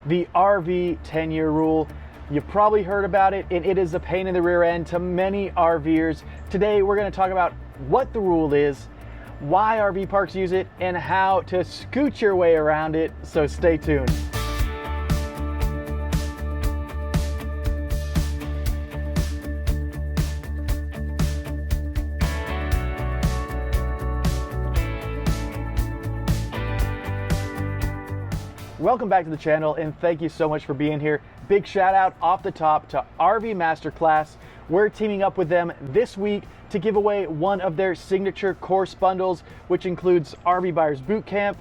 the RV 10-year rule. You've probably heard about it, and it is a pain in the rear end to many RVers. Today, we're going to talk about what the rule is, why RV parks use it, and how to scoot your way around it, so stay tuned. Welcome back to the channel, and thank you so much for being here. Big shout out off the top to RV Masterclass. We're teaming up with them this week to give away one of their signature course bundles, which includes RV Buyers Bootcamp,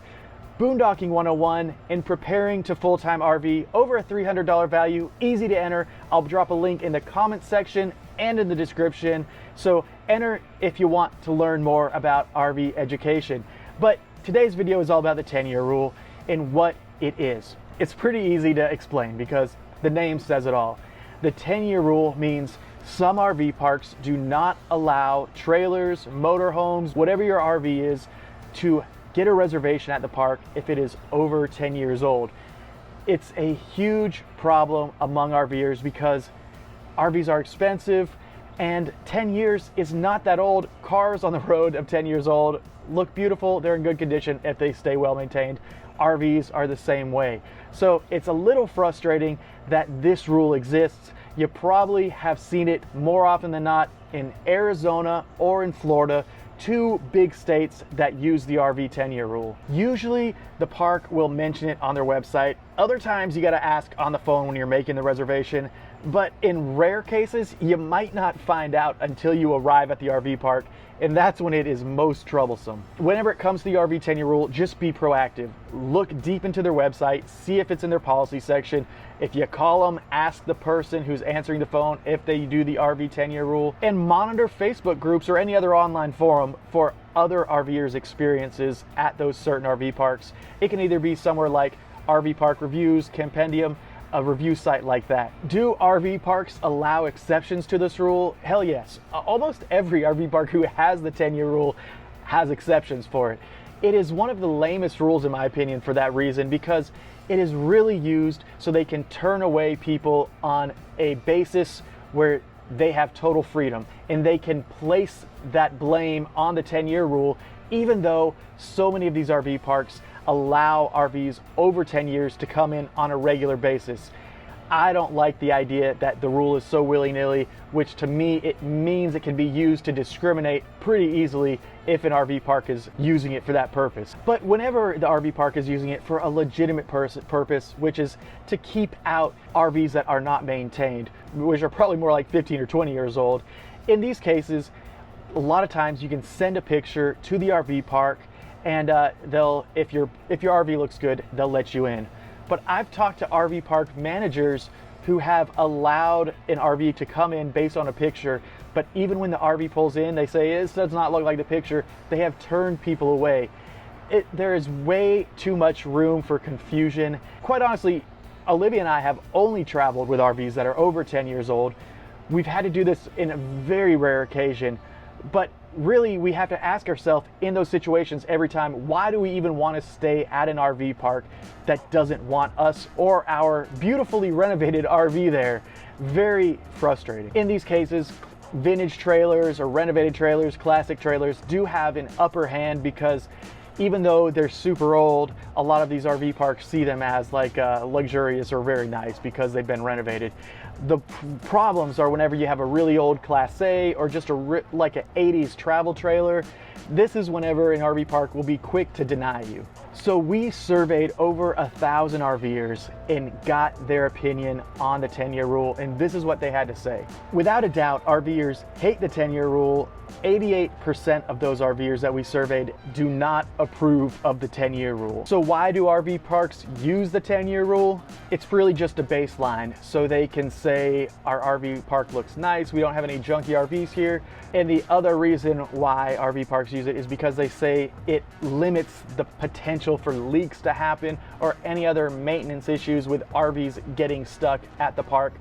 Boondocking 101, and Preparing to Full-Time RV, over a $300 value, easy to enter. I'll drop a link in the comment section and in the description. So enter if you want to learn more about RV education. But today's video is all about the 10-year rule and what it is. It's pretty easy to explain because the name says it all. The 10-year rule means some RV parks do not allow trailers, motorhomes, whatever your RV is, to get a reservation at the park if it is over 10 years old. It's a huge problem among RVers because RVs are expensive and 10 years is not that old. Cars on the road of 10 years old look beautiful, they're in good condition if they stay well maintained. RVs are the same way. So it's a little frustrating that this rule exists. You probably have seen it more often than not in Arizona or in Florida, two big states that use the RV 10-year rule. Usually the park will mention it on their website. Other times you gotta ask on the phone when you're making the reservation. But in rare cases, you might not find out until you arrive at the RV park, and that's when it is most troublesome. Whenever it comes to the RV 10-year rule, just be proactive. Look deep into their website, see if it's in their policy section. If you call them, ask the person who's answering the phone if they do the RV 10-year rule, and monitor Facebook groups or any other online forum for other RVers' experiences at those certain RV parks. It can either be somewhere like RV Park Reviews, Compendium, a review site like that. Do RV parks allow exceptions to this rule? Hell yes. Almost every RV park who has the 10-year rule has exceptions for it. It is one of the lamest rules in my opinion for that reason, because it is really used so they can turn away people on a basis where they have total freedom, and they can place that blame on the 10-year rule, even though so many of these RV parks allow RVs over 10 years to come in on a regular basis. I don't like the idea that the rule is so willy-nilly, which to me it means it can be used to discriminate pretty easily if an RV park is using it for that purpose. But whenever the RV park is using it for a legitimate purpose, which is to keep out RVs that are not maintained, which are probably more like 15 or 20 years old, in these cases, a lot of times you can send a picture to the RV park, and if your RV looks good, they'll let you in. But I've talked to RV park managers who have allowed an RV to come in based on a picture, but even when the RV pulls in, they say it does not look like the picture. They have turned people away. There is way too much room for confusion. Quite honestly, Olivia and I have only traveled with RVs that are over 10 years old. We've had to do this in a very rare occasion, but really we have to ask ourselves in those situations every time, why do we even want to stay at an RV park that doesn't want us or our beautifully renovated RV there? Very frustrating. In these cases, vintage trailers or renovated trailers, classic trailers do have an upper hand, because even though they're super old, a lot of these RV parks see them as like luxurious or very nice because they've been renovated. The problems are whenever you have a really old Class A or just like an 80s travel trailer. This is whenever an RV park will be quick to deny you. So we surveyed over 1,000 RVers and got their opinion on the 10-year rule, and this is what they had to say. Without a doubt, RVers hate the 10-year rule. 88% of those RVers that we surveyed do not approve of the 10-year rule. So why do RV parks use the 10-year rule? It's really just a baseline, so they can say our RV park looks nice, we don't have any junky RVs here. And the other reason why RV parks use it is because they say it limits the potential for leaks to happen or any other maintenance issues with RVs getting stuck at the park.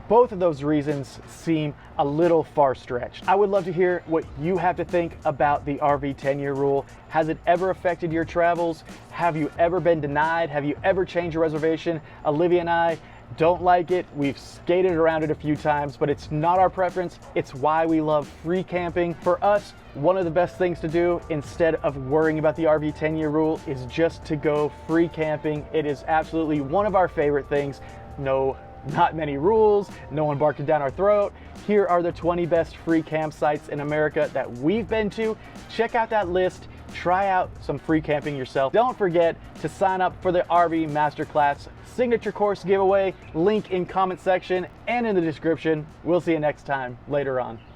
both of those reasons seem a little far-stretched. I would love to hear what you have to think about the RV 10-year rule. Has it ever affected your travels? Have you ever been denied? Have you ever changed your reservation? Olivia and I don't like it. We've skated around it a few times, but it's not our preference. It's why we love free camping. For us, one of the best things to do instead of worrying about the RV 10-year rule is just to go free camping. It is absolutely one of our favorite things. No, not many rules, no one barking down our throat. Here are the 20 best free campsites in America that we've been to. Check out that list. Try out some free camping yourself. Don't forget to sign up for the RV Masterclass signature course giveaway. Link in comment section and in the description. We'll see you next time later on.